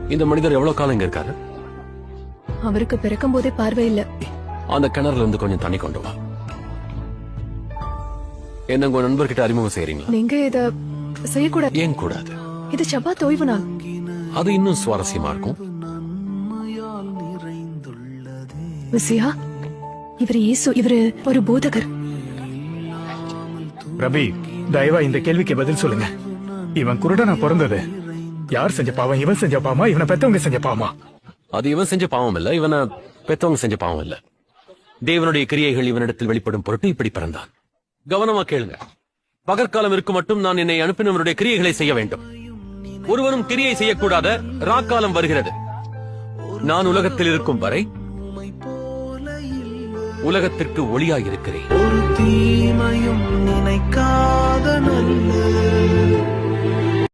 இந்த மனிதர் எவ்வளவு காலம் இங்க இருக்காரு? அவருக்கு பிறக்கும் போதே பார்வை இல்ல. அந்த கிணறுல இருந்து கொஞ்சம் தண்ணி கொண்டு வா. என்ன உங்க நண்பர்கிட்ட அறிமுகம் செய்யறீங்களா? நீங்க இத செய்யக்கூடாது. ஏன் கூடாது? இது சப்பாத் ஓய்வு நாள். அது இன்னும் சுவாரஸ்யமா இருக்கும். விசியா, இவர் இயேசு, இவரு ஒரு போதகர். ரபி, தயவா இந்த கேள்விக்கு பதில் சொல்லுங்க. இவன் குருடனா பிறந்தது யார் செஞ்ச பாவம்? இவன் செஞ்ச பாவமா, இவனை பெத்தவங்க செஞ்ச பாவமா? அது இவன் செஞ்ச பாவம் இல்ல, இவனை பெத்தவங்க செஞ்ச பாவம் இல்ல. தேவனுடைய கிரியைகள் இவனிடத்தில் வெளிப்படும் பொருட்டு இப்படி பிறந்தான். கவனமா கேளுங்க. பகற்காலம் இருக்கும் மட்டும் நான் என்னை அனுப்பினவருடைய கிரியைகளை செய்ய வேண்டும். ஒருவனும் கிரியை செய்யக்கூடாத ராக்காலம் வருகிறது. நான் உலகத்தில் இருக்கும் வரை உலகத்திற்கு ஒளியாயிருக்கிறேன். ஒரு தீமையும் நினைக்காத நல்ல